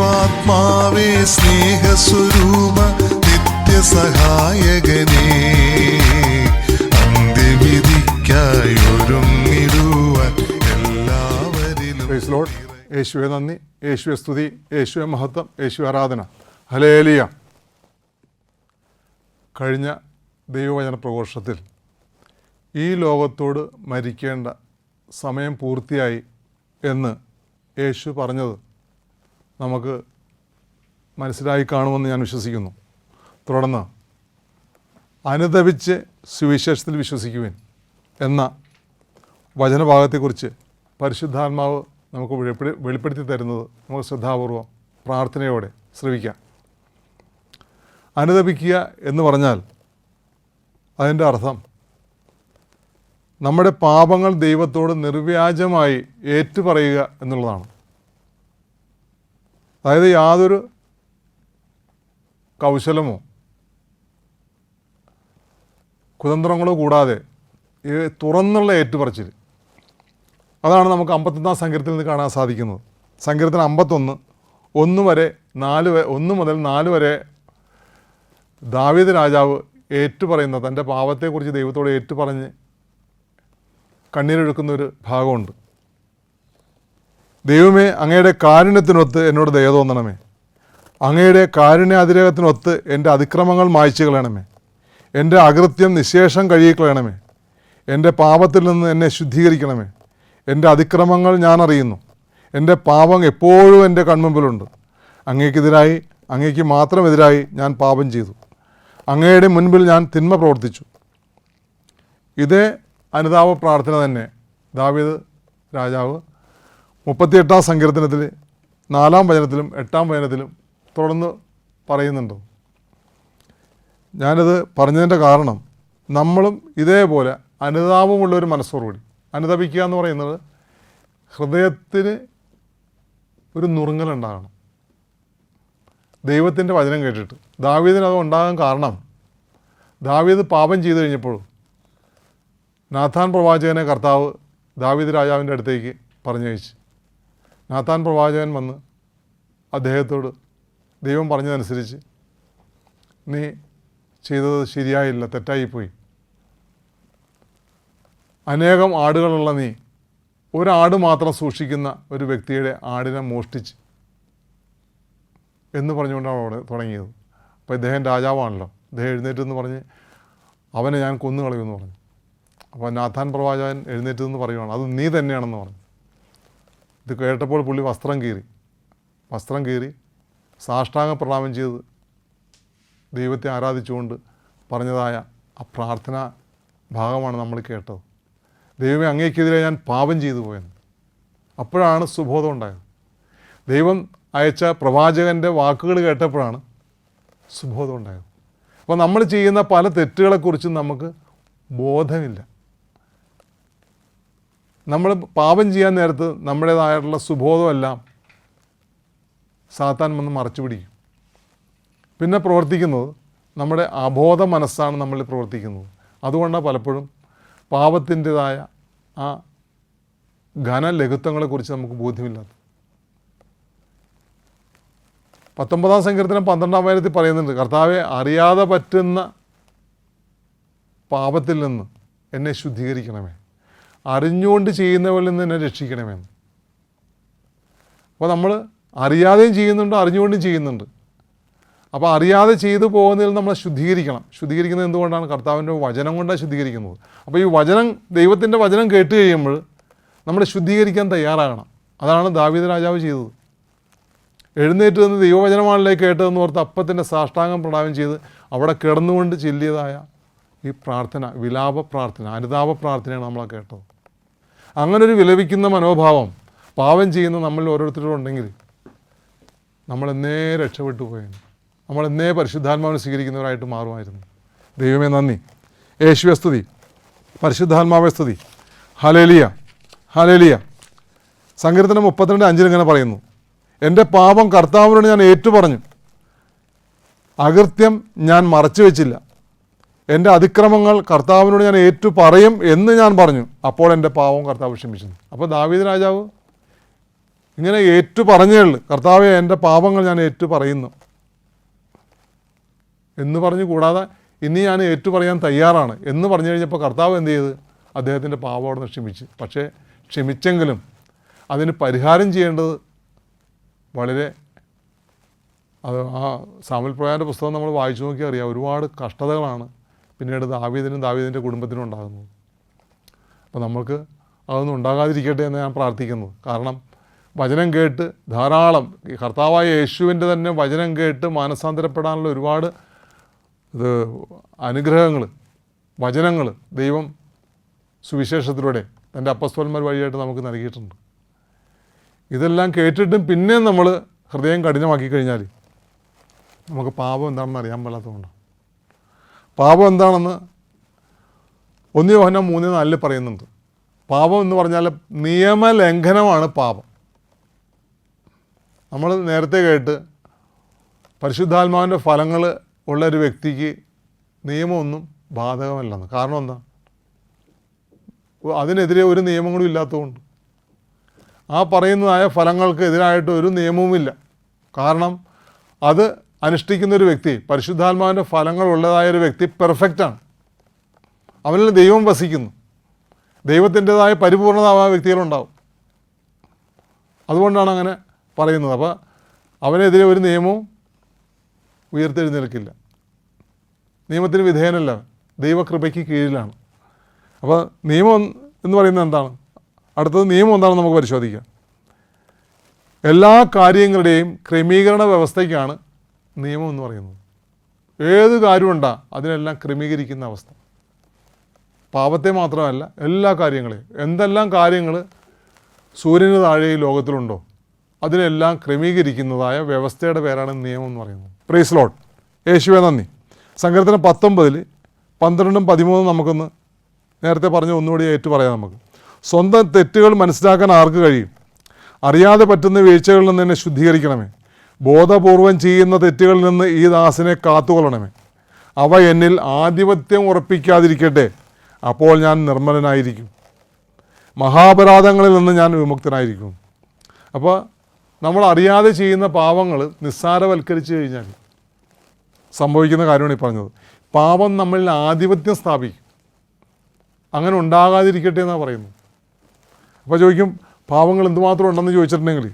ദൈവാത്മാവേ സ്നേഹസ്വരൂപ നിത്യസഹായകനേ, അന്ത്യവിധിക്കായി ഒരുങ്ങിടുവാൻ എല്ലാവരിലും. Praise lord. യേശുവെ നന്ദി, യേശുവെ സ്തുതി, യേശുവെ മഹത്വം, യേശുവെ ആരാധന. ഹല്ലേലൂയ. കഴിഞ്ഞ ദൈവവചന പ്രഘോഷത്തിൽ ഈ ലോകത്തോട് മരിക്കേണ്ട സമയം പൂർത്തിയായി എന്ന് യേശു പറഞ്ഞത് നമുക്ക് മനസ്സിലായി കാണുമെന്ന് ഞാൻ വിശ്വസിക്കുന്നു. തുടർന്ന് അനുതപിച്ച് സുവിശേഷത്തിൽ വിശ്വസിക്കുവിൻ എന്ന വചനഭാഗത്തെക്കുറിച്ച് പരിശുദ്ധാത്മാവ് നമുക്ക് വെളിപ്പെടുത്തി തരുന്നത് നമുക്ക് ശ്രദ്ധാപൂർവം പ്രാർത്ഥനയോടെ ശ്രവിക്കാം. അനുതപിക്കുക എന്ന് പറഞ്ഞാൽ അതിൻ്റെ അർത്ഥം നമ്മുടെ പാപങ്ങൾ ദൈവത്തോട് നിർവ്യാജമായി ഏറ്റുപറയുക എന്നുള്ളതാണ്. അതായത് യാതൊരു കൗശലമോ കുതന്ത്രങ്ങളോ കൂടാതെ തുറന്നുള്ള ഏറ്റുപറച്ചിൽ. അതാണ് നമുക്ക് 51 സങ്കീർത്തനത്തിൽ നിന്ന് കാണാൻ സാധിക്കുന്നത്. സങ്കീർത്തനം 51, 1 മുതൽ 4 വരെ ദാവീദ് രാജാവ് ഏറ്റുപറയുന്ന തൻ്റെ പാപത്തെക്കുറിച്ച് ദൈവത്തോട് ഏറ്റുപറഞ്ഞ് കണ്ണീരൊഴുക്കുന്നൊരു ഭാഗമുണ്ട്. ദൈവമേ, അങ്ങയുടെ കാരുണ്യത്തിനൊത്ത് എന്നോട് ദയ തോന്നണമേ. അങ്ങയുടെ കാരുണ്യാതിരേകത്തിനൊത്ത് എൻ്റെ അതിക്രമങ്ങൾ മായ്ച്ചു കളയണമേ. എൻ്റെ അകൃത്യം നിശേഷം കഴുകിക്കളയണമേ. എൻ്റെ പാപത്തിൽ നിന്ന് എന്നെ ശുദ്ധീകരിക്കണമേ. എൻ്റെ അതിക്രമങ്ങൾ ഞാൻ അറിയുന്നു. എൻ്റെ പാപം എപ്പോഴും എൻ്റെ കൺമുമ്പിലുണ്ട്. അങ്ങയ്ക്ക് മാത്രം എതിരായി ഞാൻ പാപം ചെയ്തു. അങ്ങയുടെ മുൻപിൽ ഞാൻ തിന്മ പ്രവർത്തിച്ചു. ഇതേ അനുതാപ പ്രാർത്ഥന തന്നെ ദാവീദ് രാജാവ് 38 സങ്കീർത്തനത്തിൽ 4 വചനത്തിലും 8 വചനത്തിലും തുടർന്ന് പറയുന്നുണ്ട്. ഞാനത് പറഞ്ഞതിൻ്റെ കാരണം നമ്മളും ഇതേപോലെ അനുതാപമുള്ളൊരു മനസ്സോടുകൂടി അനുതപിക്കുക എന്ന് പറയുന്നത് ഹൃദയത്തിന് ഒരു നുറുങ്ങലുണ്ടാകണം. ദൈവത്തിൻ്റെ വചനം കേട്ടിട്ട് ദാവീദിന് അത് ഉണ്ടാകാൻ കാരണം ദാവീദ് പാപം ചെയ്തു കഴിഞ്ഞപ്പോൾ നാഥാൻ പ്രവാചകനെ കർത്താവ് ദാവീദ് രാജാവിൻ്റെ അടുത്തേക്ക് പറഞ്ഞയച്ചു. നാഥാൻ പ്രവാചകൻ വന്ന് അദ്ദേഹത്തോട് ദൈവം പറഞ്ഞതനുസരിച്ച് നീ ചെയ്തത് ശരിയായില്ല, തെറ്റായിപ്പോയി. അനേകം ആടുകളുള്ള നീ ഒരാട് മാത്രം സൂക്ഷിക്കുന്ന ഒരു വ്യക്തിയുടെ ആടിനെ മോഷ്ടിച്ച് എന്ന് പറഞ്ഞുകൊണ്ടാണ് അവിടെ തുടങ്ങിയത്. അപ്പോൾ ഇദ്ദേഹം രാജാവാണല്ലോ, ഇദ്ദേഹം എഴുന്നേറ്റെന്ന് പറഞ്ഞ് അവനെ ഞാൻ കൊന്നുകളയുമെന്ന് പറഞ്ഞു. അപ്പോൾ നാഥാൻ പ്രവാചകൻ എഴുന്നേറ്റെന്ന് പറയുവാണ്, അത് നീ തന്നെയാണെന്ന് പറഞ്ഞു. ഇത് കേട്ടപ്പോൾ പുള്ളി വസ്ത്രം കീറി സാഷ്ടാംഗ പ്രണാമം ചെയ്ത് ദൈവത്തെ ആരാധിച്ചുകൊണ്ട് പറഞ്ഞതായ ആ പ്രാർത്ഥനാ ഭാഗമാണ് നമ്മൾ കേട്ടത്. ദൈവമേ, അങ്ങേക്കെതിരെ ഞാൻ പാപം ചെയ്തു പോയെന്ന്. അപ്പോഴാണ് സുബോധം ഉണ്ടായത്. ദൈവം അയച്ച പ്രവാചകൻ്റെ വാക്കുകൾ കേട്ടപ്പോഴാണ് സുബോധം ഉണ്ടായത്. അപ്പോൾ നമ്മൾ ചെയ്യുന്ന പല തെറ്റുകളെക്കുറിച്ചും നമുക്ക് ബോധമില്ല. നമ്മൾ പാപം ചെയ്യാൻ നേരത്ത് നമ്മുടേതായിട്ടുള്ള സുബോധമെല്ലാം സാത്താൻ വന്ന് മറച്ചു പിടിക്കും. പിന്നെ പ്രവർത്തിക്കുന്നത് നമ്മുടെ അബോധ മനസ്സാണ് നമ്മളിൽ പ്രവർത്തിക്കുന്നത്. അതുകൊണ്ടാണ് പലപ്പോഴും പാപത്തിൻ്റെതായ ആ ഘനലഘുത്വങ്ങളെക്കുറിച്ച് നമുക്ക് ബോധ്യമില്ലാത്തത്. 19 സങ്കീർത്തനം 12 വചനത്തിൽ പറയുന്നുണ്ട്, കർത്താവെ, അറിയാതെ പറ്റുന്ന പാപത്തിൽ നിന്ന് എന്നെ ശുദ്ധീകരിക്കണമേ, അറിഞ്ഞുകൊണ്ട് ചെയ്യുന്നവരിൽ നിന്ന് എന്നെ രക്ഷിക്കണമെന്ന്. അപ്പോൾ നമ്മൾ അറിയാതെയും ചെയ്യുന്നുണ്ട്, അറിഞ്ഞുകൊണ്ടും ചെയ്യുന്നുണ്ട്. അപ്പോൾ അറിയാതെ ചെയ്തു പോകുന്നതിൽ നമ്മൾ ശുദ്ധീകരിക്കുന്നത് എന്തുകൊണ്ടാണ്? കർത്താവിൻ്റെ വചനം കൊണ്ടാണ് ശുദ്ധീകരിക്കുന്നത്. അപ്പോൾ ഈ വചനം, ദൈവത്തിൻ്റെ വചനം കേട്ട് കഴിയുമ്പോൾ നമ്മൾ ശുദ്ധീകരിക്കാൻ തയ്യാറാകണം. അതാണ് ദാവീദ് രാജാവ് ചെയ്തത്. എഴുന്നേറ്റ് നിന്ന് ദൈവവചനമാണല്ലേ കേട്ടതെന്ന് ഓർത്ത് അപ്പത്തിൻ്റെ സാഷ്ടാംഗം പ്രണാമം ചെയ്ത് അവിടെ കിടന്നുകൊണ്ട് ചൊല്ലിയതായ ഈ പ്രാർത്ഥന, വിലാപ പ്രാർത്ഥന, അനുതാപ പ്രാർത്ഥനയാണ് നമ്മളെ കേട്ടത്. അങ്ങനൊരു വിലപിക്കുന്ന മനോഭാവം പാപം ചെയ്യുന്ന നമ്മളിൽ ഓരോരുത്തരും ഉണ്ടെങ്കിൽ നമ്മളെന്നേ രക്ഷപ്പെട്ടു പോയിരുന്നു. നമ്മളെന്നേ പരിശുദ്ധാത്മാവിനെ സ്വീകരിക്കുന്നവരായിട്ട് മാറുമായിരുന്നു. ദൈവമേ നന്ദി, യേശുവേ സ്തുതി, പരിശുദ്ധാത്മാവേ സ്തുതി. Hallelujah, hallelujah. സങ്കീർത്തനം 32:5 ഇങ്ങനെ പറയുന്നു, എൻ്റെ പാപം കർത്താവിനോട് ഞാൻ ഏറ്റുപറഞ്ഞു, അകൃത്യം ഞാൻ മറച്ചു വെച്ചില്ല. എൻ്റെ അതിക്രമങ്ങൾ കർത്താവിനോട് ഞാൻ പറയും എന്ന് ഞാൻ പറഞ്ഞു, അപ്പോൾ എൻ്റെ പാവം കർത്താവ് ക്ഷമിച്ചു. അപ്പോൾ ദാവീദ് രാജാവ് ഇങ്ങനെ ഏറ്റു പറഞ്ഞേ ഉള്ളൂ, കർത്താവെ എൻ്റെ പാപങ്ങൾ ഞാൻ ഏറ്റു പറയുന്നു എന്ന് പറഞ്ഞു. കൂടാതെ ഇനി ഞാൻ ഏറ്റു പറയാൻ തയ്യാറാണ് എന്ന് പറഞ്ഞു കഴിഞ്ഞപ്പോൾ കർത്താവ് എന്ത് ചെയ്ത്? അദ്ദേഹത്തിൻ്റെ പാപം അവിടെ നിന്ന് ക്ഷമിച്ച്. പക്ഷേ ക്ഷമിച്ചെങ്കിലും അതിന് പരിഹാരം ചെയ്യേണ്ടത് വളരെ അത് ആ സാമുവേൽ പ്രവാചകൻ്റെ പുസ്തകം നമ്മൾ വായിച്ചു നോക്കിയാൽ അറിയാം, ഒരുപാട് കഷ്ടതകളാണ് പിന്നീട് ദാവീദിൻ്റെ കുടുംബത്തിനും ഉണ്ടാകുന്നത്. അപ്പോൾ നമുക്ക് അതൊന്നും ഉണ്ടാകാതിരിക്കട്ടെ എന്ന് ഞാൻ പ്രാർത്ഥിക്കുന്നത്. കാരണം വചനം കേട്ട് ധാരാളം ഈ കർത്താവായ യേശുവിൻ്റെ തന്നെ വചനം കേട്ട് മാനസാന്തരപ്പെടാനുള്ള ഒരുപാട് അനുഗ്രഹങ്ങൾ, വചനങ്ങൾ ദൈവം സുവിശേഷത്തിലൂടെ തൻ്റെ അപ്പസ്തോലന്മാർ വഴിയായിട്ട് നമുക്ക് നൽകിയിട്ടുണ്ട്. ഇതെല്ലാം കേട്ടിട്ടും പിന്നെയും നമ്മൾ ഹൃദയം കഠിനമാക്കി കഴിഞ്ഞാൽ നമുക്ക് പാപം എന്താണെന്ന് അറിയാൻ പാടില്ലാത്തതുകൊണ്ടാണ്. പാപം എന്താണെന്ന് 1 യോഹന്നാൻ 3:4 പറയുന്നുണ്ട്. പാപം എന്ന് പറഞ്ഞാൽ നിയമലംഘനമാണ് പാപം. നമ്മൾ നേരത്തെ കേട്ട് പരിശുദ്ധാത്മാവിൻ്റെ ഫലങ്ങൾ ഉള്ളൊരു വ്യക്തിക്ക് നിയമമൊന്നും ബാധകമല്ലെന്ന്. കാരണം എന്താ? അതിനെതിരെ ഒരു നിയമങ്ങളും ഇല്ലാത്തതുകൊണ്ട്. ആ പറയുന്നതായ ഫലങ്ങൾക്ക് എതിരായിട്ട് ഒരു നിയമവുമില്ല. കാരണം അത് അനുഷ്ഠിക്കുന്നൊരു വ്യക്തി, പരിശുദ്ധാത്മാവിൻ്റെ ഫലങ്ങൾ ഉള്ളതായൊരു വ്യക്തി പെർഫെക്റ്റാണ്. അവനിൽ ദൈവം വസിക്കുന്നു. ദൈവത്തിൻ്റെതായ പരിപൂർണത ആ വ്യക്തികളുണ്ടാവും. അതുകൊണ്ടാണ് അങ്ങനെ പറയുന്നത്. അപ്പോൾ അവനെതിരെ ഒരു നിയമവും ഉയർത്തെഴുന്നേൽക്കില്ല. നിയമത്തിന് വിധേയനല്ല, ദൈവകൃപയ്ക്ക് കീഴിലാണ്. അപ്പോൾ നിയമം എന്ന് പറയുന്നത് എന്താണ്? അടുത്തത് നിയമം എന്താണെന്ന് നമുക്ക് പരിശോധിക്കാം. എല്ലാ കാര്യങ്ങളുടെയും ക്രമീകരണ വ്യവസ്ഥയ്ക്കാണ് നിയമം എന്ന് പറയുന്നത്. ഏത് കാര്യമുണ്ടാ അതിനെല്ലാം ക്രമീകരിക്കുന്ന അവസ്ഥ. പാപത്തെ മാത്രമല്ല, എല്ലാ കാര്യങ്ങളെയും, എന്തെല്ലാം കാര്യങ്ങൾ സൂര്യന് താഴെ ഈ ലോകത്തിലുണ്ടോ അതിനെല്ലാം ക്രമീകരിക്കുന്നതായ വ്യവസ്ഥയുടെ പേരാണ് നിയമം എന്ന് പറയുന്നത്. Praise lord. യേശുവേ നന്ദി. സങ്കീർത്തനം 19 12 13 നമുക്കൊന്ന് നേരത്തെ പറഞ്ഞ് ഒന്നുകൂടി ഏറ്റു പറയാം. നമുക്ക് സ്വന്തം തെറ്റുകൾ മനസ്സിലാക്കാൻ ആർക്ക് കഴിയും? അറിയാതെ പറ്റുന്ന വീഴ്ചകളിൽ നിന്ന് എന്നെ ശുദ്ധീകരിക്കണമേ. ബോധപൂർവം ചെയ്യുന്ന തെറ്റുകളിൽ നിന്ന് ഈ ദാസനെ കാത്തുകൊള്ളണമേ. അവ എന്നിൽ ആധിപത്യം ഉറപ്പിക്കാതിരിക്കട്ടെ. അപ്പോൾ ഞാൻ നിർമ്മലനായിരിക്കും, മഹാപരാധങ്ങളിൽ നിന്ന് ഞാൻ വിമുക്തനായിരിക്കും. അപ്പോൾ നമ്മൾ അറിയാതെ ചെയ്യുന്ന പാപങ്ങൾ നിസ്സാരവൽക്കരിച്ച് കഴിഞ്ഞാൽ സംഭവിക്കുന്ന കാര്യമാണ് ഈ പറഞ്ഞത്. പാപം നമ്മളിൽ ആധിപത്യം സ്ഥാപിക്കും. അങ്ങനെ ഉണ്ടാകാതിരിക്കട്ടെ എന്നാണ് പറയുന്നത്. അപ്പോൾ ചോദിക്കും, പാപങ്ങൾ എന്തുമാത്രം ഉണ്ടെന്ന് ചോദിച്ചിട്ടുണ്ടെങ്കിൽ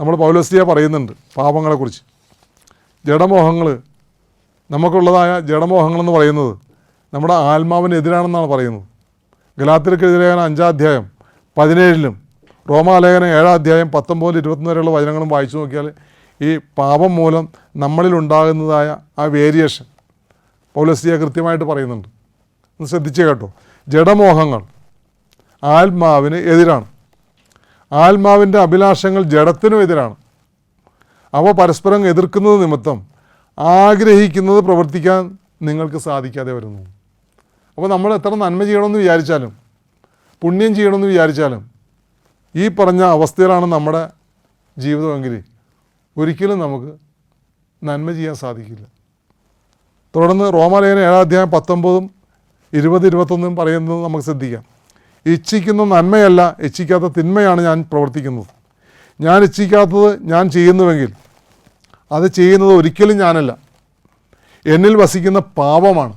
നമ്മൾ പൗലോസ്ലിയ പറയുന്നുണ്ട് പാപങ്ങളെക്കുറിച്ച്. ജഡമോഹങ്ങൾ, നമുക്കുള്ളതായ ജഡമോഹങ്ങളെന്ന് പറയുന്നത് നമ്മുടെ ആത്മാവിനെതിരാണെന്നാണ് പറയുന്നത്. ഗലാത്യർക്കെതിരായ 5 17 റോമാലേഖനം 7 19-21 വരെയുള്ള വചനങ്ങളും വായിച്ചു നോക്കിയാൽ ഈ പാപം മൂലം നമ്മളിലുണ്ടാകുന്നതായ ആ വേരിയേഷൻ പൗലോസ്ലിയ കൃത്യമായിട്ട് പറയുന്നുണ്ട്. ഒന്ന് ശ്രദ്ധിച്ചേ കേട്ടോ. ജഡമോഹങ്ങൾ ആത്മാവിന് എതിരാണ്. ആത്മാവിൻ്റെ അഭിലാഷങ്ങൾ ജഡത്തിനും എതിരാണ്. അവ പരസ്പരം എതിർക്കുന്നത് നിമിത്തം ആഗ്രഹിക്കുന്നത് പ്രവർത്തിക്കാൻ നിങ്ങൾക്ക് സാധിക്കാതെ വരുന്നു. അപ്പോൾ നമ്മൾ എത്ര നന്മ ചെയ്യണമെന്ന് വിചാരിച്ചാലും പുണ്യം ചെയ്യണമെന്ന് വിചാരിച്ചാലും ഈ പറഞ്ഞ അവസ്ഥയിലാണ് നമ്മുടെ ജീവിതമെങ്കിൽ ഒരിക്കലും നമുക്ക് നന്മ ചെയ്യാൻ സാധിക്കില്ല. തുടർന്ന് റോമാലേഖനം 7 19 20 21 പറയുന്നത് നമുക്ക് ശ്രദ്ധിക്കാം. ഇച്ഛിക്കുന്ന നന്മയല്ല, ഇച്ഛിക്കാത്ത തിന്മയാണ് ഞാൻ പ്രവർത്തിക്കുന്നത്. ഞാൻ ഇച്ഛിക്കാത്തത് ഞാൻ ചെയ്യുന്നുവെങ്കിൽ അത് ചെയ്യുന്നത് ഒരിക്കലും ഞാനല്ല, എന്നിൽ വസിക്കുന്ന പാപമാണ്.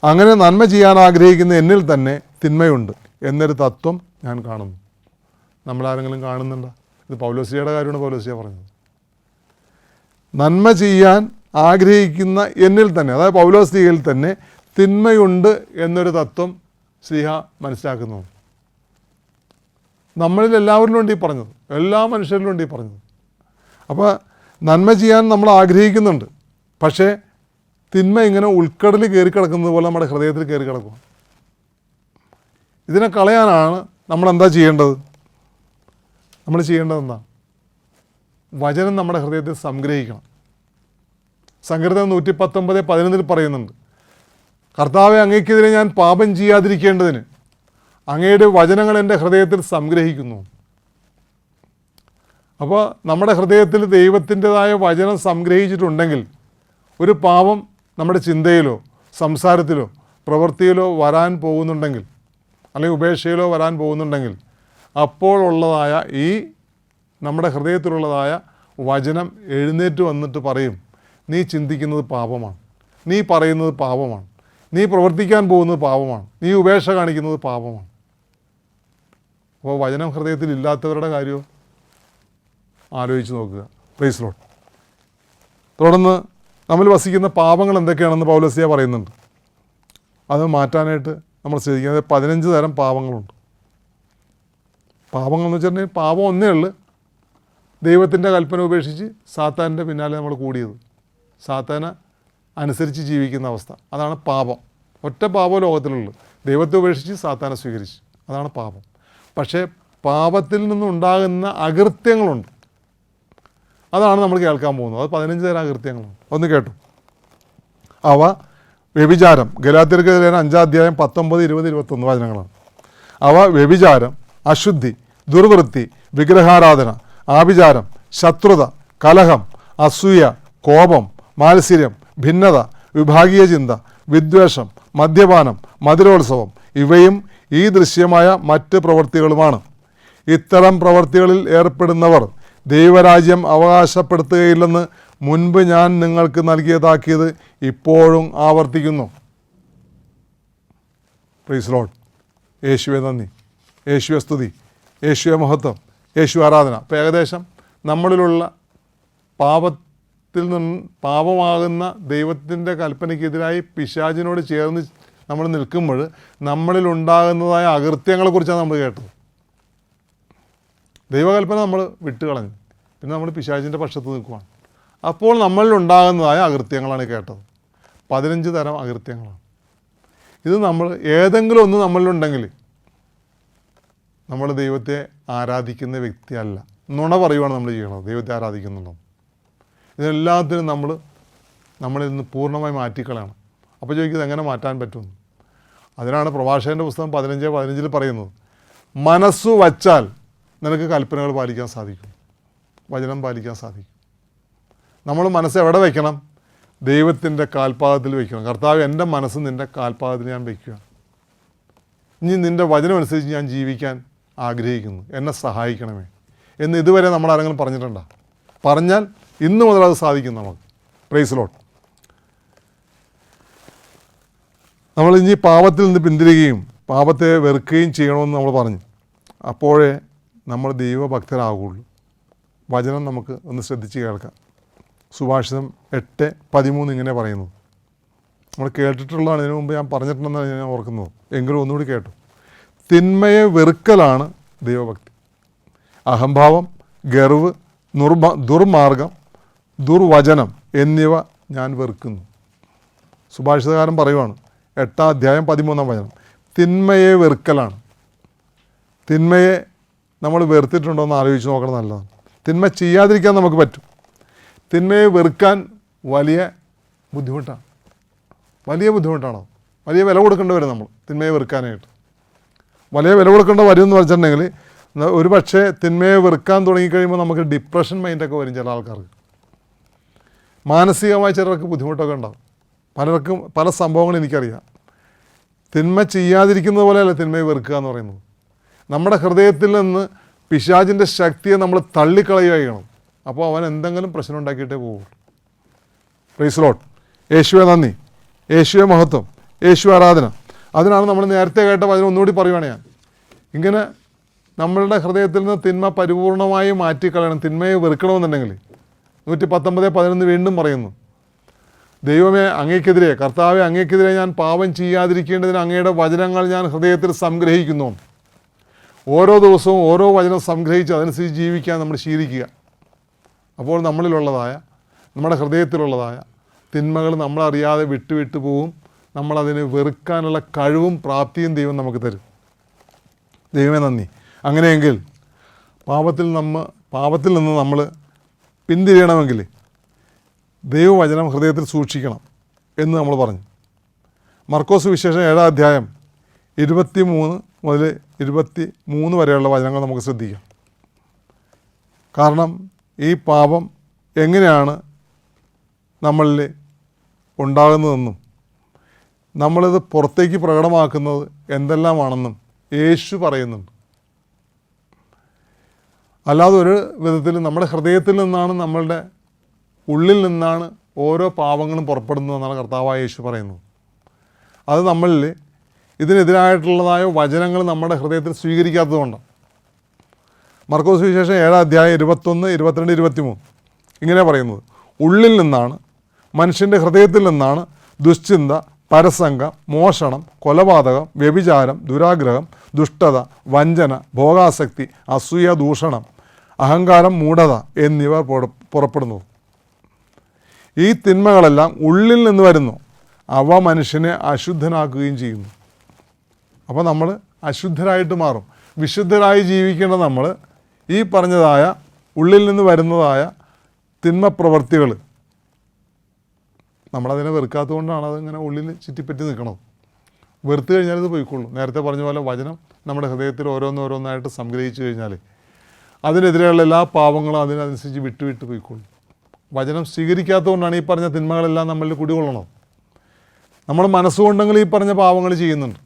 അങ്ങനെ നന്മ ചെയ്യാൻ ആഗ്രഹിക്കുന്ന എന്നിൽ തന്നെ തിന്മയുണ്ട് എന്നൊരു തത്വം ഞാൻ കാണുന്നു. നമ്മളാരെങ്കിലും കാണുന്നുണ്ടോ? ഇത് പൗലോസ്ലിയുടെ കാര്യമാണ് പൗലോസ്ലിയ പറഞ്ഞത്. നന്മ ചെയ്യാൻ ആഗ്രഹിക്കുന്ന എന്നിൽ തന്നെ, അതായത് പൗലോസ്ലിയയിൽ തന്നെ തിന്മയുണ്ട് എന്നൊരു തത്വം ശ്ലീഹ മനസ്സിലാക്കുന്നു. നമ്മളിൽ എല്ലാവരിലും ഈ പറഞ്ഞത്, എല്ലാ മനുഷ്യരിലും ഈ പറഞ്ഞത്. അപ്പോൾ നന്മ ചെയ്യാൻ നമ്മൾ ആഗ്രഹിക്കുന്നുണ്ട്, പക്ഷേ തിന്മ ഇങ്ങനെ ഉൾക്കടലിൽ കയറി കിടക്കുന്നത് പോലെ നമ്മുടെ ഹൃദയത്തിൽ കയറി കിടക്കുക. ഇതിനെ കളയാനാണ് നമ്മളെന്താ ചെയ്യേണ്ടത്? നമ്മൾ ചെയ്യേണ്ടത് എന്താ? വചനം നമ്മുടെ ഹൃദയത്തിൽ സംഗ്രഹിക്കണം. സങ്കീർത്തനം 119:11 പറയുന്നുണ്ട്, കർത്താവെ, അങ്ങയ്ക്കെതിരെ ഞാൻ പാപം ചെയ്യാതിരിക്കേണ്ടതിന് അങ്ങയുടെ വചനങ്ങൾ എൻ്റെ ഹൃദയത്തിൽ സംഗ്രഹിക്കുന്നു. അപ്പോൾ നമ്മുടെ ഹൃദയത്തിൽ ദൈവത്തിൻ്റെതായ വചനം സംഗ്രഹിച്ചിട്ടുണ്ടെങ്കിൽ ഒരു പാപം നമ്മുടെ ചിന്തയിലോ സംസാരത്തിലോ പ്രവൃത്തിയിലോ വരാൻ പോകുന്നുണ്ടെങ്കിൽ, അല്ലെങ്കിൽ ഉപേക്ഷയിലോ വരാൻ പോകുന്നുണ്ടെങ്കിൽ അപ്പോഴുള്ളതായ ഈ നമ്മുടെ ഹൃദയത്തിലുള്ളതായ വചനം എഴുന്നേറ്റ് വന്നിട്ട് പറയും, നീ ചിന്തിക്കുന്നത് പാപമാണ്, നീ പറയുന്നത് പാപമാണ്, നീ പ്രവർത്തിക്കാൻ പോകുന്നത് പാപമാണ്, നീ ഉപേക്ഷ കാണിക്കുന്നത് പാപമാണ്. അപ്പോൾ വചനം ഹൃദയത്തിൽ ഇല്ലാത്തവരുടെ കാര്യമോ ആലോചിച്ച് നോക്കുക. Praise lord. തുടർന്ന് നമ്മൾ വസിക്കുന്ന പാപങ്ങൾ എന്തൊക്കെയാണെന്ന് പൗലോസ്യ പറയുന്നുണ്ട്. അത് മാറ്റാനായിട്ട് നമ്മൾ ശ്രദ്ധിക്കുന്നത് 15 തരം പാപങ്ങളുണ്ട്. പാപങ്ങൾ എന്ന് വെച്ചിട്ടുണ്ടെങ്കിൽ പാപം ഒന്നേ ഉള്ളൂ, ദൈവത്തിൻ്റെ കൽപ്പന ഉപേക്ഷിച്ച് സാത്താൻ്റെ പിന്നാലെ നമ്മൾ കൂടിയത്, സാത്താനെ അനുസരിച്ച് ജീവിക്കുന്ന അവസ്ഥ, അതാണ് പാപം. ഒറ്റ പാപം ലോകത്തിലുള്ളൂ, ദൈവത്തെ ഉപേക്ഷിച്ച് സാത്താനെ സ്വീകരിച്ച്, അതാണ് പാപം. പക്ഷേ പാപത്തിൽ നിന്നുണ്ടാകുന്ന അകൃത്യങ്ങളുണ്ട്, അതാണ് നമ്മൾ കേൾക്കാൻ പോകുന്നത്. അത് 15 തരം അകൃത്യങ്ങളുണ്ട്. ഒന്ന് കേട്ടു. അവ വ്യഭിചാരം, ഗലാത്യർക്ക് 5-ാം അധ്യായം 19, 20, 21 വചനങ്ങളാണ്. അവ വ്യഭിചാരം, അശുദ്ധി, ദുർവൃത്തി, വിഗ്രഹാരാധന, ആഭിചാരം, ശത്രുത, കലഹം, അസൂയ, കോപം, മാത്സര്യം, ഭിന്നത, വിഭാഗീയ ചിന്ത, വിദ്വേഷം, മദ്യപാനം, മധുരോത്സവം, ഇവയും ഈ ദൃശ്യമായ മറ്റ് പ്രവൃത്തികളുമാണ്. ഇത്തരം പ്രവൃത്തികളിൽ ഏർപ്പെടുന്നവർ ദൈവരാജ്യം അവകാശപ്പെടുത്തുകയില്ലെന്ന് മുൻപ് ഞാൻ നിങ്ങൾക്ക് നൽകിയതാക്കിയത് ഇപ്പോഴും ആവർത്തിക്കുന്നു. Praise lord. യേശുവെ നന്ദി, യേശുവെ സ്തുതി, യേശുവെ മഹത്വം, യേശു ആരാധന. അപ്പോൾ ഏകദേശം നമ്മളിലുള്ള പാപമാകുന്ന ദൈവത്തിൻ്റെ കൽപ്പനയ്ക്കെതിരായി പിശാചിനോട് ചേർന്ന് നമ്മൾ നിൽക്കുമ്പോൾ നമ്മളിലുണ്ടാകുന്നതായ അകൃത്യങ്ങളെക്കുറിച്ചാണ് നമ്മൾ കേട്ടത്. ദൈവകൽപ്പന നമ്മൾ വിട്ടുകളഞ്ഞു, പിന്നെ നമ്മൾ പിശാചിൻ്റെ പക്ഷത്ത് നിൽക്കുവാണ്. അപ്പോൾ നമ്മളിലുണ്ടാകുന്നതായ അകൃത്യങ്ങളാണ് കേട്ടത്. 15 തരം അകൃത്യങ്ങളാണ്. ഇത് നമ്മൾ ഏതെങ്കിലും ഒന്ന് നമ്മളിലുണ്ടെങ്കിൽ നമ്മൾ ദൈവത്തെ ആരാധിക്കുന്ന വ്യക്തിയല്ല, നുണ പറയുവാണ് നമ്മൾ ചെയ്യണത്. ദൈവത്തെ ആരാധിക്കുന്നുണ്ടോ? ഇതെല്ലാത്തിനും നമ്മളിൽ നിന്ന് പൂർണ്ണമായി മാറ്റിക്കളയണം. അപ്പോൾ ചോദിക്കുന്നത് എങ്ങനെ മാറ്റാൻ പറ്റുമെന്ന്. അതിനാണ് പ്രഭാഷകൻ്റെ പുസ്തകം 15:15 പറയുന്നത്, മനസ്സു വച്ചാൽ നിനക്ക് കൽപ്പനകൾ പാലിക്കാൻ സാധിക്കും, വചനം പാലിക്കാൻ സാധിക്കും. നമ്മൾ മനസ്സ് എവിടെ വയ്ക്കണം? ദൈവത്തിൻ്റെ കാൽപാദത്തിൽ വയ്ക്കണം. കർത്താവ്, എൻ്റെ മനസ്സ് നിൻ്റെ കാൽപാദത്തിൽ ഞാൻ വയ്ക്കുക, ഇനി നിൻ്റെ വചനം അനുസരിച്ച് ഞാൻ ജീവിക്കാൻ ആഗ്രഹിക്കുന്നു, എന്നെ സഹായിക്കണമേ എന്ന് ഇതുവരെ നമ്മൾ ആരെങ്കിലും പറഞ്ഞിട്ടുണ്ടോ? പറഞ്ഞാൽ ഇന്ന് മുതൽ അത് സാധിക്കും നമുക്ക്. Praise lord. നമ്മൾ ഇനി പാപത്തിൽ നിന്ന് പിന്തിരിയുകയും പാപത്തെ വെറുക്കുകയും ചെയ്യണമെന്ന് നമ്മൾ പറഞ്ഞു. അപ്പോഴേ നമ്മൾ ദൈവഭക്തരാകുള്ളൂ. വചനം നമുക്ക് ഒന്ന് ശ്രദ്ധിച്ച് കേൾക്കാം. സുഭാഷിതം 8:13 ഇങ്ങനെ പറയുന്നത്. നമ്മൾ കേട്ടിട്ടുള്ളതാണ്, ഇതിനു മുമ്പ് ഞാൻ പറഞ്ഞിട്ടുണ്ടെന്നാണ് ഞാൻ ഓർക്കുന്നത്, എങ്കിലും ഒന്നുകൂടി കേട്ടു. തിന്മയെ വെറുക്കലാണ് ദൈവഭക്തി. അഹംഭാവം, ഗർവ്, ദുർമാർഗം, ദുർവചനം എന്നിവ ഞാൻ വെറുക്കുന്നു. സുഭാഷിതകാരൻ പറയുവാണ്, 8-ാം അധ്യായം 13-ാം വചനം. തിന്മയെ വെറുക്കലാണ്. തിന്മയെ നമ്മൾ വെറുത്തിട്ടുണ്ടോ എന്ന് ആലോചിച്ച് നോക്കണം, നല്ലതാണ്. തിന്മ ചെയ്യാതിരിക്കാൻ നമുക്ക് പറ്റും. തിന്മയെ വെറുക്കാൻ വലിയ ബുദ്ധിമുട്ടാണ്. വലിയ ബുദ്ധിമുട്ടാണോ? വലിയ വില കൊടുക്കേണ്ടി വരും നമ്മൾ തിന്മയെ വെറുക്കാനായിട്ട്. വലിയ വില കൊടുക്കേണ്ട വരും എന്ന് വെച്ചിട്ടുണ്ടെങ്കിൽ ഒരു പക്ഷേ തിന്മയെ വെറുക്കാൻ തുടങ്ങിക്കഴിയുമ്പോൾ നമുക്ക് ഡിപ്രഷൻ മൈൻഡൊക്കെ വരും. ചില ആൾക്കാർക്ക് മാനസികമായി ചിലർക്ക് ബുദ്ധിമുട്ടൊക്കെ ഉണ്ടാകും. പലർക്കും പല സംഭവങ്ങളും എനിക്കറിയാം. തിന്മ ചെയ്യാതിരിക്കുന്നത് പോലെയല്ല തിന്മയെ വെറുക്കുക എന്ന് പറയുന്നത്. നമ്മുടെ ഹൃദയത്തിൽ നിന്ന് പിശാചിൻ്റെ ശക്തിയെ നമ്മൾ തള്ളിക്കളയുകയാണ്. അപ്പോൾ അവൻ എന്തെങ്കിലും പ്രശ്നം ഉണ്ടാക്കിയിട്ടേ പോകുള്ളൂ. Praise lord. യേശുവെ നന്ദി, യേശുവെ മഹത്വം, യേശു ആരാധന. അതിനാണ് നമ്മൾ നേരത്തെ കേട്ട വചനം ഒന്നുകൂടി പറയുവാണ് ഞാൻ. ഇങ്ങനെ നമ്മളുടെ ഹൃദയത്തിൽ നിന്ന് തിന്മ പരിപൂർണമായി മാറ്റിക്കളയണം. തിന്മയെ വെറുക്കണമെന്നുണ്ടെങ്കിൽ 119:11 വീണ്ടും പറയുന്നു, ദൈവമേ അങ്ങേക്കെതിരെ, കർത്താവെ അങ്ങേക്കെതിരെ ഞാൻ പാപം ചെയ്യാതിരിക്കേണ്ടതിന് അങ്ങയുടെ വചനങ്ങൾ ഞാൻ ഹൃദയത്തിൽ സംഗ്രഹിക്കുന്നു. ഓരോ ദിവസവും ഓരോ വചനം സംഗ്രഹിച്ച് അതനുസരിച്ച് ജീവിക്കാൻ നമ്മൾ ശീലിക്കുക. അപ്പോൾ നമ്മളിലുള്ളതായ, നമ്മുടെ ഹൃദയത്തിലുള്ളതായ തിന്മകൾ നമ്മളറിയാതെ വിട്ടു പോവും. നമ്മളതിനെ വെറുക്കാനുള്ള കഴിവും പ്രാപ്തിയും ദൈവം നമുക്ക് തരും. ദൈവമേ നന്ദി. അങ്ങനെയെങ്കിൽ പാപത്തിൽ നിന്ന് നമ്മൾ പിന്തിരിയണമെങ്കിൽ ദൈവവചനം ഹൃദയത്തിൽ സൂക്ഷിക്കണം എന്ന് നമ്മൾ പറഞ്ഞു. മർക്കോസ് വിശേഷം 7-ാം അധ്യായം 23 മുതൽ 23 വരെയുള്ള വചനങ്ങൾ നമുക്ക് ശ്രദ്ധിക്കാം. കാരണം ഈ പാപം എങ്ങനെയാണ് നമ്മളിൽ ഉണ്ടാകുന്നതെന്നും നമ്മളിത് പുറത്തേക്ക് പ്രകടമാക്കുന്നത് എന്തെല്ലാമാണെന്നും യേശു പറയുന്നുണ്ട്. അല്ലാതെ ഒരു വിധത്തിൽ നമ്മുടെ ഹൃദയത്തിൽ നിന്നാണ്, നമ്മളുടെ ഉള്ളിൽ നിന്നാണ് ഓരോ പാപങ്ങളും പുറപ്പെടുന്നതെന്നാണ് കർത്താവായ യേശു പറയുന്നത്. അത് നമ്മളിൽ ഇതിനെതിരായിട്ടുള്ളതായ വചനങ്ങൾ നമ്മുടെ ഹൃദയത്തിൽ സ്വീകരിക്കാത്തതുകൊണ്ടാണ്. മർക്കോസ് സുവിശേഷം 7-ാം അധ്യായം 21, 22, 23 ഇങ്ങനെ പറയുന്നത്: ഉള്ളിൽ നിന്നാണ്, മനുഷ്യൻ്റെ ഹൃദയത്തിൽ നിന്നാണ് ദുശ്ചിന്ത, പരസംഗം, മോഷണം, കൊലപാതകം, വ്യഭിചാരം, ദുരാഗ്രഹം, ദുഷ്ടത, വഞ്ചന, ഭോഗാസക്തി, അസൂയ, ദൂഷണം, അഹങ്കാരം, മൂഢത എന്നിവ പുറപ്പെടുന്നു. ഈ തിന്മകളെല്ലാം ഉള്ളിൽ നിന്ന് വരുന്നു. അവ മനുഷ്യനെ അശുദ്ധനാക്കുകയും ചെയ്യുന്നു. അപ്പോൾ നമ്മൾ അശുദ്ധരായിട്ട് മാറും. വിശുദ്ധരായി ജീവിക്കേണ്ട നമ്മൾ ഈ പറഞ്ഞതായ ഉള്ളിൽ നിന്ന് വരുന്നതായ തിന്മ പ്രവൃത്തികൾ നമ്മളതിനെ വെറുക്കാത്തതുകൊണ്ടാണ് അതിങ്ങനെ ഉള്ളിൽ ചുറ്റിപ്പറ്റി നിൽക്കണത്. വെറുത്ത് കഴിഞ്ഞാൽ ഇത് പോയിക്കൊള്ളും. നേരത്തെ പറഞ്ഞ പോലെ വചനം നമ്മുടെ ഹൃദയത്തിൽ ഓരോന്നോരോന്നായിട്ട് സംഗ്രഹിച്ചു കഴിഞ്ഞാൽ അതിനെതിരെയുള്ള എല്ലാ പാവങ്ങളും അതിനനുസരിച്ച് വിട്ട് പോയിക്കൊള്ളും. വചനം സ്വീകരിക്കാത്തതുകൊണ്ടാണ് ഈ പറഞ്ഞ തിന്മകളെല്ലാം നമ്മളിൽ കുടികൊള്ളണം. നമ്മൾ മനസ്സുകൊണ്ടെങ്കിൽ ഈ പറഞ്ഞ പാവങ്ങൾ ചെയ്യുന്നുണ്ട്.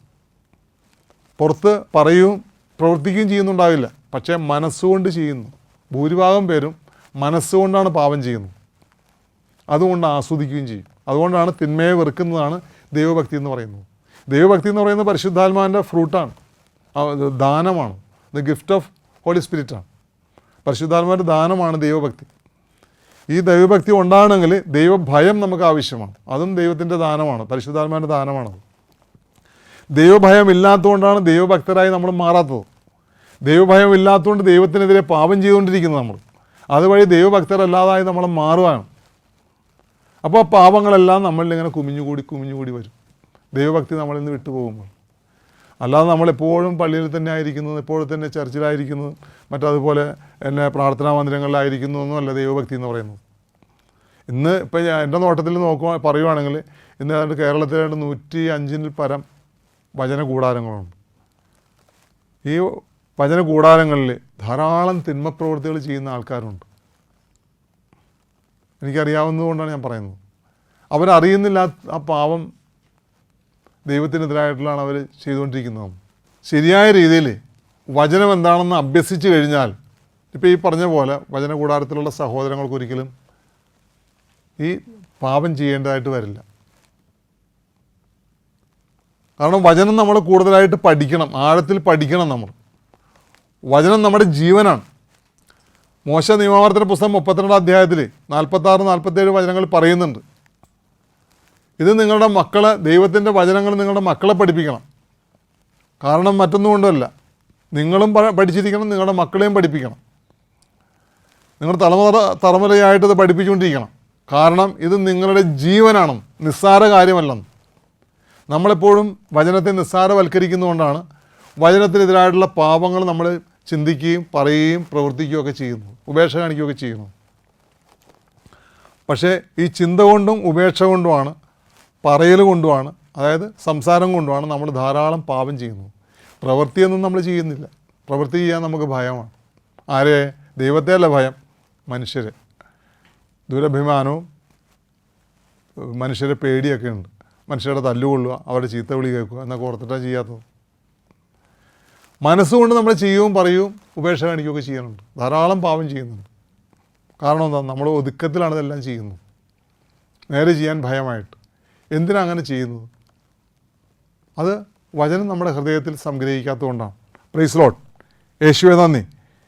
പുറത്ത് പറയുകയും പ്രവർത്തിക്കുകയും ചെയ്യുന്നുണ്ടാവില്ല, പക്ഷേ മനസ്സുകൊണ്ട് ചെയ്യുന്നു. ഭൂരിഭാഗം പേരും മനസ്സുകൊണ്ടാണ് പാപം ചെയ്യുന്നത്, അതുകൊണ്ട് ആസ്വദിക്കുകയും ചെയ്യും. അതുകൊണ്ടാണ് തിന്മയെ വെറുക്കുന്നതാണ് ദൈവഭക്തി എന്ന് പറയുന്നത്. ദൈവഭക്തി എന്ന് പറയുന്നത് പരിശുദ്ധാത്മാവിൻ്റെ ഫ്രൂട്ടാണ്, ദാനമാണ്. ദ ഗിഫ്റ്റ് ഓഫ് ഹോളി സ്പിരിറ്റാണ്. പരിശുദ്ധാത്മാവിൻ്റെ ദാനമാണ് ദൈവഭക്തി. ഈ ദൈവഭക്തി ഉണ്ടാകണമെങ്കിൽ ദൈവഭയം നമുക്ക് ആവശ്യമാണ്. അതും ദൈവത്തിൻ്റെ ദാനമാണ്, പരിശുദ്ധാത്മാവിൻ്റെ ദാനമാണത്. ദൈവഭയം ഇല്ലാത്തതുകൊണ്ടാണ് ദൈവഭക്തരായി നമ്മൾ മാറാത്തത്. ദൈവഭയം ഇല്ലാത്തതുകൊണ്ട് ദൈവത്തിനെതിരെ പാപം ചെയ്തുകൊണ്ടിരിക്കുന്നത് നമ്മൾ. അതുവഴി ദൈവഭക്തരല്ലാതായി നമ്മൾ മാറുകയാണ്. അപ്പോൾ പാപങ്ങളെല്ലാം നമ്മളിൽ ഇങ്ങനെ കുമിഞ്ഞുകൂടി വരും, ദൈവഭക്തി നമ്മളിൽ നിന്ന് വിട്ടുപോകുമ്പോൾ. അല്ലാതെ നമ്മളെപ്പോഴും പള്ളിയിൽ തന്നെ ആയിരിക്കുന്നത്, എപ്പോഴും തന്നെ ചർച്ചിലായിരിക്കുന്നത്, മറ്റതുപോലെ എന്നെ പ്രാർത്ഥനാ മന്ദിരങ്ങളിലായിരിക്കുന്നു എന്നല്ല ദൈവഭക്തി എന്ന് പറയുന്നത്. ഇന്ന് ഇപ്പം എൻ്റെ നോട്ടത്തിൽ പറയുവാണെങ്കിൽ ഇന്ന് ഏതാണ്ട് കേരളത്തിൽ 105-ൽ പരം വചന കൂടാരങ്ങളുണ്ട്. ഈ വചന കൂടാരങ്ങളിൽ ധാരാളം തിന്മ പ്രവൃത്തികൾ ചെയ്യുന്ന ആൾക്കാരുണ്ട്. എനിക്കറിയാവുന്നതുകൊണ്ടാണ് ഞാൻ പറയുന്നത്. അവരറിയുന്നില്ല ആ പാവം ദൈവത്തിനെതിരായിട്ടുള്ളതാണ് അവർ ചെയ്തുകൊണ്ടിരിക്കുന്നത്. ശരിയായ രീതിയിൽ വചനം എന്താണെന്ന് അഭ്യസിച്ച് കഴിഞ്ഞാൽ, ഇപ്പോൾ ഈ പറഞ്ഞ പോലെ വചന കൂടാരത്തിലുള്ള സഹോദരങ്ങൾക്ക് ഒരിക്കലും ഈ പാപം ചെയ്യേണ്ടതായിട്ട് വരില്ല. കാരണം വചനം നമ്മൾ കൂടുതലായിട്ട് പഠിക്കണം, ആഴത്തിൽ പഠിക്കണം. നമ്മൾ വചനം നമ്മുടെ ജീവനാണ്. മോശ നിയമാവർത്തന പുസ്തകം 32-ാം അധ്യായത്തിൽ 46-47 വചനങ്ങൾ പറയുന്നുണ്ട്. ഇത് നിങ്ങളുടെ മക്കളെ, ദൈവത്തിൻ്റെ വചനങ്ങൾ നിങ്ങളുടെ മക്കളെ പഠിപ്പിക്കണം. കാരണം മറ്റൊന്നും കൊണ്ടല്ല, നിങ്ങളും പഠിച്ചിരിക്കണം, നിങ്ങളുടെ മക്കളെയും പഠിപ്പിക്കണം. നിങ്ങൾ തലമുറയായിട്ട് ഇത് പഠിപ്പിച്ചുകൊണ്ടിരിക്കണം. കാരണം ഇത് നിങ്ങളുടെ ജീവനാണ്, നിസ്സാര കാര്യമല്ലെന്ന്. നമ്മളെപ്പോഴും വചനത്തെ നിസ്സാരവൽക്കരിക്കുന്നതുകൊണ്ടാണ് വചനത്തിനെതിരായിട്ടുള്ള പാപങ്ങൾ നമ്മൾ ചിന്തിക്കുകയും പറയുകയും പ്രവർത്തിക്കുകയൊക്കെ ചെയ്യുന്നു, ഉപേക്ഷ കാണിക്കുകയൊക്കെ ചെയ്യുന്നു. പക്ഷേ ഈ ചിന്ത കൊണ്ടും ഉപേക്ഷ കൊണ്ടുമാണ്, പറയൽ കൊണ്ടുമാണ്, അതായത് സംസാരം കൊണ്ടുമാണ് നമ്മൾ ധാരാളം പാപം ചെയ്യുന്നത്. പ്രവൃത്തിയൊന്നും നമ്മൾ ചെയ്യുന്നില്ല. പ്രവൃത്തി ചെയ്യാൻ നമുക്ക് ഭയമാണ്. ആരെ? ദൈവത്തെ അല്ല ഭയം, മനുഷ്യരെ. ദുരഭിമാനവും മനുഷ്യരെ പേടിയൊക്കെ ഉണ്ട്. മനുഷ്യരുടെ തല്ലുകൊള്ളുക, അവരുടെ ചീത്ത വിളി കേൾക്കുക എന്നൊക്കെ ഓർത്തിട്ടാണ് ചെയ്യാത്തത്. മനസ്സുകൊണ്ട് നമ്മൾ ചെയ്യുകയും പറയുകയും ഉപേക്ഷ കാണിക്കുകയൊക്കെ ചെയ്യുന്നുണ്ട്. ധാരാളം പാപം ചെയ്യുന്നുണ്ട്. കാരണം എന്താ? നമ്മൾ ഒതുക്കത്തിലാണ് ഇതെല്ലാം ചെയ്യുന്നത്, നേരെ ചെയ്യാൻ ഭയമായിട്ട്. എന്തിനാ അങ്ങനെ ചെയ്യുന്നത്? അത് വചനം നമ്മുടെ ഹൃദയത്തിൽ സംഗ്രഹിക്കാത്തതുകൊണ്ടാണ്. Price lord. യേശുവെ നന്ദി,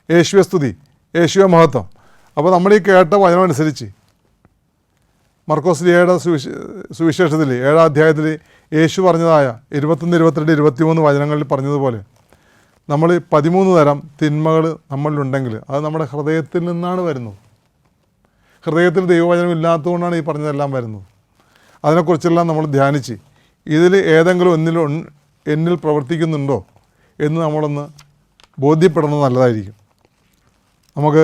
യേശുവെ സ്തുതി, യേശുവെ മഹത്വം. അപ്പോൾ നമ്മൾ ഈ കേട്ട വചനം അനുസരിച്ച് മർക്കോസ് ലിയയുടെ സുവിശേഷത്തിൽ 7-ാം അധ്യായത്തിൽ യേശു പറഞ്ഞതായ 21, 22, 23 വചനങ്ങളിൽ പറഞ്ഞതുപോലെ നമ്മൾ 13 തരം തിന്മകൾ നമ്മളിലുണ്ടെങ്കിൽ അത് നമ്മുടെ ഹൃദയത്തിൽ നിന്നാണ് വരുന്നത്. ഹൃദയത്തിൽ ദൈവവചനം ഇല്ലാത്തതുകൊണ്ടാണ് ഈ പറഞ്ഞതെല്ലാം വരുന്നത്. അതിനെക്കുറിച്ചെല്ലാം നമ്മൾ ധ്യാനിച്ച് ഇതിൽ ഏതെങ്കിലും എന്നിൽ പ്രവർത്തിക്കുന്നുണ്ടോ എന്ന് നമ്മളൊന്ന് ബോധ്യപ്പെടുന്നത് നല്ലതായിരിക്കും. നമുക്ക്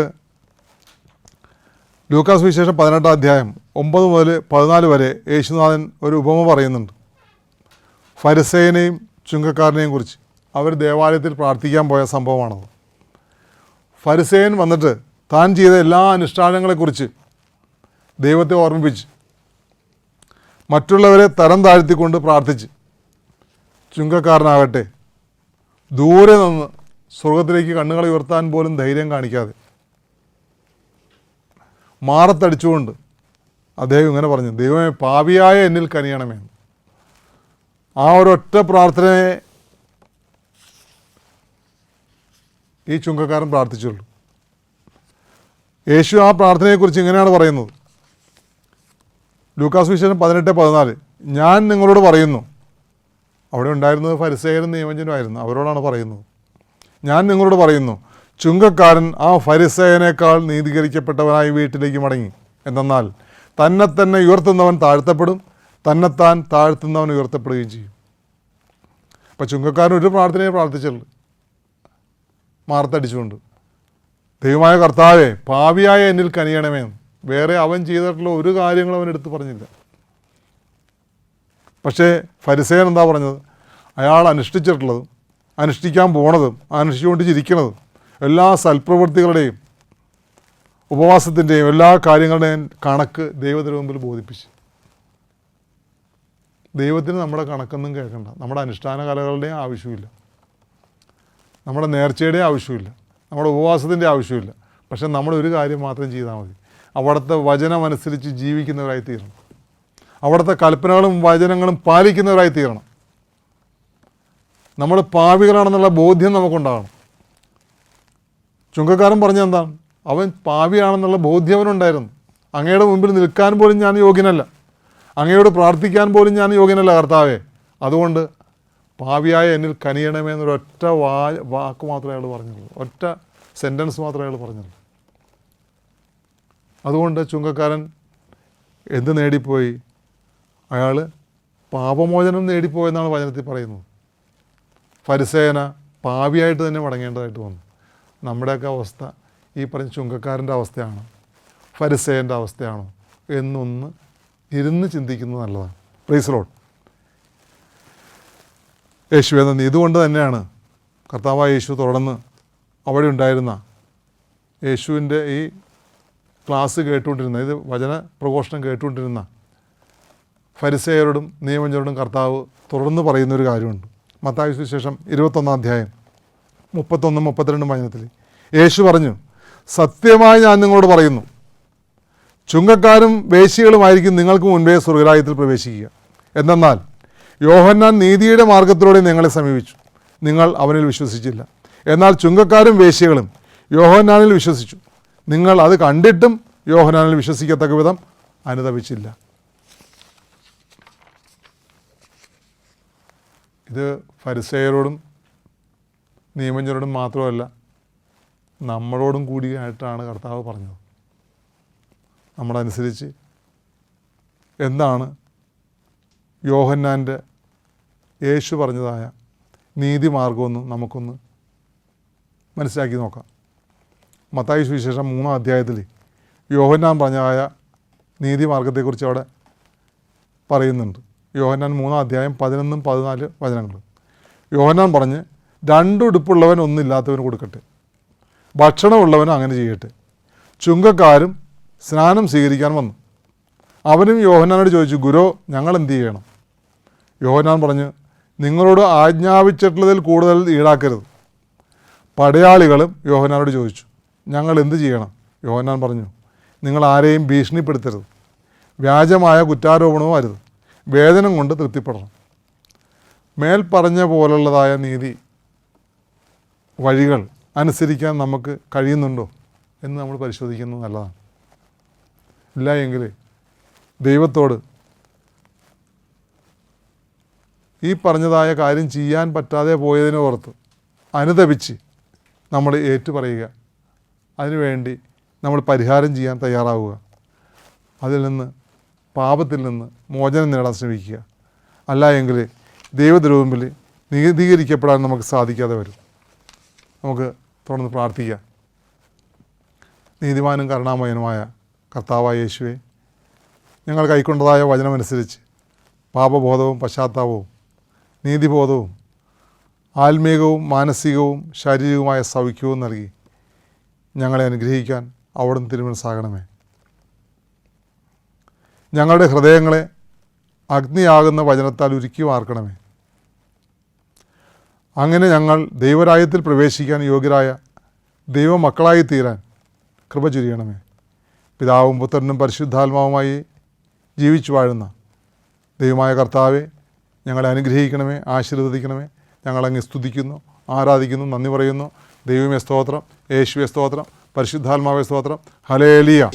ലൂക്കാസ് സുവിശേഷം 18-ാം അധ്യായം 9 മുതൽ 14 വരെ യേശുനാഥൻ ഒരു ഉപമ പറയുന്നുണ്ട്. ഫരിസേയനെയും ചുങ്കക്കാരനെയും കുറിച്ച്. അവർ ദേവാലയത്തിൽ പ്രാർത്ഥിക്കാൻ പോയ സംഭവമാണത്. ഫരിസേയൻ വന്നിട്ട് താൻ ചെയ്ത എല്ലാ അനുഷ്ഠാനങ്ങളെക്കുറിച്ച് ദൈവത്തെ ഓർമ്മിപ്പിച്ച് മറ്റുള്ളവരെ തരം താഴ്ത്തിക്കൊണ്ട് പ്രാർത്ഥിച്ച്, ചുങ്കക്കാരനാകട്ടെ ദൂരെ നിന്ന് സ്വർഗത്തിലേക്ക് കണ്ണുകൾ ഉയർത്താൻ പോലും ധൈര്യം കാണിക്കാതെ മാറത്തടിച്ചുകൊണ്ട് അദ്ദേഹം ഇങ്ങനെ പറഞ്ഞു, ദൈവമേ പാപിയായ എന്നിൽ കനിയണമേ. ആ ഒരൊറ്റ പ്രാർത്ഥനയെ ഈ ചുങ്കക്കാരൻ പ്രാർത്ഥിച്ചുള്ളൂ. യേശു ആ പ്രാർത്ഥനയെക്കുറിച്ച് ഇങ്ങനെയാണ് പറയുന്നത്, ലൂക്കാസ് വിശേഷം 18:14, ഞാൻ നിങ്ങളോട് പറയുന്നു. അവിടെ ഉണ്ടായിരുന്നത് ഫരിസേയരും നിയമജ്ഞനുമായിരുന്നു, അവരോടാണ് പറയുന്നത്. ഞാൻ നിങ്ങളോട് പറയുന്നു, ചുങ്കക്കാരൻ ആ ഫരിസേയനേക്കാൾ നീതീകരിക്കപ്പെട്ടവനായി വീട്ടിലേക്ക് മടങ്ങി. എന്തെന്നാൽ തന്നെ ഉയർത്തുന്നവൻ താഴ്ത്തപ്പെടും, തന്നെത്താൻ താഴ്ത്തുന്നവൻ ഉയർത്തപ്പെടുകയും ചെയ്യും. അപ്പം ചുങ്കക്കാരൻ ഒരു പ്രാർത്ഥനയെ പ്രാർത്ഥിച്ചുള്ളൂ, മാർത്തടിച്ചുകൊണ്ട്, ദൈവമായ കർത്താവേ പാപിയായ എന്നിൽ കനിയണമേ. വേറെ അവൻ ചെയ്തിട്ടുള്ള ഒരു കാര്യങ്ങളും അവൻ എടുത്ത് പറഞ്ഞില്ല. പക്ഷേ ഫരിസേയൻ എന്താ പറഞ്ഞത്? അയാൾ അനുഷ്ഠിച്ചിട്ടുള്ളതും അനുഷ്ഠിക്കാൻ പോണതും അനുഷ്ഠിച്ചുകൊണ്ട് ചിരിക്കുന്നതും എല്ലാ സൽപ്രവൃത്തികളുടെയും ഉപവാസത്തിൻ്റെയും എല്ലാ കാര്യങ്ങളുടെയും കണക്ക് ദൈവത്തിന് മുമ്പിൽ ബോധിപ്പിച്ചു. ദൈവത്തിന് നമ്മുടെ കണക്കൊന്നും കേൾക്കണ്ട, നമ്മുടെ അനുഷ്ഠാന കലകളുടെയും ആവശ്യമില്ല, നമ്മുടെ നേർച്ചയുടെയും ആവശ്യമില്ല, നമ്മുടെ ഉപവാസത്തിൻ്റെ ആവശ്യമില്ല. പക്ഷെ നമ്മളൊരു കാര്യം മാത്രം ചെയ്താൽ മതി, അവിടുത്തെ വചനമനുസരിച്ച് ജീവിക്കുന്നവരായി തീരണം, അവിടുത്തെ കൽപ്പനകളും വചനങ്ങളും പാലിക്കുന്നവരായി തീരണം. നമ്മൾ പാപികളാണെന്നുള്ള ബോധ്യം നമുക്കുണ്ടാകണം. ചുങ്കക്കാരൻ പറഞ്ഞ എന്താണ്? അവൻ പാപിയാണെന്നുള്ള ബോധ്യം അവനുണ്ടായിരുന്നു. അങ്ങയുടെ മുമ്പിൽ നിൽക്കാൻ പോലും ഞാൻ യോഗ്യനല്ല, അങ്ങയോട് പ്രാർത്ഥിക്കാൻ പോലും ഞാൻ യോഗ്യനല്ല കർത്താവേ, അതുകൊണ്ട് പാപിയായ എന്നിൽ കനിയണമേ എന്നൊരൊറ്റ വാക്ക് മാത്രമേ അയാൾ പറഞ്ഞുള്ളൂ, ഒറ്റ സെൻറ്റൻസ് മാത്രമേ അയാൾ പറഞ്ഞുള്ളൂ. അതുകൊണ്ട് ചുങ്കക്കാരൻ എന്ത് നേടിപ്പോയി? അയാൾ പാപമോചനം നേടിപ്പോയെന്നാണ് വചനത്തിൽ പറയുന്നത്. ഫരിസേയന പാപിയായിട്ട് തന്നെ മടങ്ങേണ്ടതായിട്ട് വന്നു. നമ്മുടെയൊക്കെ അവസ്ഥ ഈ പറഞ്ഞ ചുങ്കക്കാരൻ്റെ അവസ്ഥയാണോ ഫരിസേയൻ്റെ അവസ്ഥയാണോ എന്നൊന്ന് ഇരുന്ന് ചിന്തിക്കുന്നത് നല്ലതാണ്. Praise lord. യേശുവേ നന്ദി. ഇതുകൊണ്ട് തന്നെയാണ് കർത്താവായ യേശു തുടർന്ന് അവിടെ ഉണ്ടായിരുന്ന യേശുവിൻ്റെ ഈ ക്ലാസ് കേട്ടുകൊണ്ടിരുന്ന, ഇത് വചന പ്രഘോഷണം കേട്ടുകൊണ്ടിരുന്ന ഫരിസേയരോടും നിയമജ്ഞരോടും കർത്താവ് തുടർന്ന് പറയുന്നൊരു കാര്യമുണ്ട്. മത്തായി സുവിശേഷം 21 31-32 വചനത്തിൽ യേശു പറഞ്ഞു, സത്യമായി ഞാൻ നിങ്ങളോട് പറയുന്നു, ചുങ്കക്കാരും വേശ്യകളുമായിരിക്കും നിങ്ങൾക്ക് മുൻപേ സ്വർഗ്ഗരാജ്യത്തിൽ പ്രവേശിക്കുക. എന്തെന്നാൽ യോഹന്നാൻ നീതിയുടെ മാർഗത്തിലൂടെ നിങ്ങളെ സമീപിച്ചു, നിങ്ങൾ അവനിൽ വിശ്വസിച്ചില്ല. എന്നാൽ ചുങ്കക്കാരും വേശ്യകളും യോഹന്നാനിൽ വിശ്വസിച്ചു, നിങ്ങൾ അത് കണ്ടിട്ടും യോഹന്നാനിൽ വിശ്വസിക്കത്തക്ക വിധം അനുതപിച്ചില്ല. ഇത് ഫരിസേയരോടും നിയമജ്ഞരോടും മാത്രമല്ല, നമ്മളോടും കൂടിയായിട്ടാണ് കർത്താവ് പറഞ്ഞത്. നമ്മളനുസരിച്ച് എന്താണ് യോഹന്നാൻ്റെ യേശു പറഞ്ഞതായ നീതിമാർഗമെന്ന് നമുക്കൊന്ന് മനസ്സിലാക്കി നോക്കാം. മത്തായി സുവിശേഷം 3-ാം അധ്യായത്തിൽ യോഹന്നാൻ പറഞ്ഞതായ നീതിമാർഗത്തെക്കുറിച്ച് അവിടെ പറയുന്നുണ്ട്. യോഹന്നാൻ 3-ാം അധ്യായം 11-14 വചനങ്ങൾ. യോഹന്നാൻ പറഞ്ഞ്, 2 ഉടുപ്പുള്ളവൻ ഒന്നില്ലാത്തവന് കൊടുക്കട്ടെ, ഭക്ഷണമുള്ളവനും അങ്ങനെ ചെയ്യട്ടെ. ചുങ്കക്കാരും സ്നാനം സ്വീകരിക്കാൻ വന്നു. അവനും യോഹന്നാനോട് ചോദിച്ചു, ഗുരോ ഞങ്ങൾ എന്ത് ചെയ്യണം? യോഹന്നാൻ പറഞ്ഞു, നിങ്ങളോട് ആജ്ഞാപിച്ചിട്ടുള്ളതിൽ കൂടുതൽ ഈടാക്കരുത്. പടയാളികളും യോഹന്നാനോട് ചോദിച്ചു, ഞങ്ങൾ എന്ത് ചെയ്യണം? യോഹന്നാൻ പറഞ്ഞു, നിങ്ങൾ ആരെയും ഭീഷണിപ്പെടുത്തരുത്, വ്യാജമായ കുറ്റാരോപണവും അരുത്, വേദനം കൊണ്ട് തൃപ്തിപ്പെടണം. മേൽ പറഞ്ഞ പോലുള്ളതായ നീതി വഴികൾ അനുസരിക്കാൻ നമുക്ക് കഴിയുന്നുണ്ടോ എന്ന് നമ്മൾ പരിശോധിക്കുന്നത് നല്ലതാണ്. ഇല്ല എങ്കിൽ ദൈവത്തോട് ഈ പറഞ്ഞതായ കാര്യം ചെയ്യാൻ പറ്റാതെ പോയതിനെ ഓർത്ത് അനുതപിച്ച് നമ്മൾ ഏറ്റുപറയുക, അതിനുവേണ്ടി നമ്മൾ പരിഹാരം ചെയ്യാൻ തയ്യാറാവുക, അതിൽ നിന്ന് പാപത്തിൽ നിന്ന് മോചനം നേടാൻ ശ്രമിക്കുക. അല്ല എങ്കിൽ ദൈവത്തിനുമുമ്പിൽ നീതീകരിക്കപ്പെടാൻ നമുക്ക് സാധിക്കാതെ വരും. നമുക്ക് തുടർന്ന് പ്രാർത്ഥിക്കാം. നീതിമാനും കരുണാമയനുമായ കർത്താവായ യേശുവേ, ഞങ്ങൾ കൈക്കൊണ്ടതായ വചനമനുസരിച്ച് പാപബോധവും പശ്ചാത്താപവും നീതിബോധവും ആത്മീകവും മാനസികവും ശാരീരികവുമായ സൗഖ്യവും നൽകി ഞങ്ങളെ അനുഗ്രഹിക്കാൻ അവിടുന്ന് തിരുമനസ്സാകണമേ. ഞങ്ങളുടെ ഹൃദയങ്ങളെ അഗ്നിയാകുന്ന വചനത്താൽ ഉരുക്കി വാർക്കണമേ. അങ്ങനെ ഞങ്ങൾ ദൈവരാജ്യത്തിൽ പ്രവേശിക്കാൻ യോഗ്യരായ ദൈവമക്കളായി തീരാൻ കൃപ ചൊരിയണമേ. പിതാവും പുത്രനും പരിശുദ്ധാത്മാവുമായി ജീവിച്ചു വാഴുന്ന ദൈവമായ കർത്താവെ, ഞങ്ങളെ അനുഗ്രഹിക്കണമേ, ആശീർവദിക്കണമേ. ഞങ്ങളങ്ങ് സ്തുതിക്കുന്നു, ആരാധിക്കുന്നു, നന്ദി പറയുന്നു. ദൈവമേ സ്തോത്രം, യേശുവേ സ്തോത്രം, പരിശുദ്ധാത്മാവേ സ്തോത്രം. ഹല്ലേലൂയ.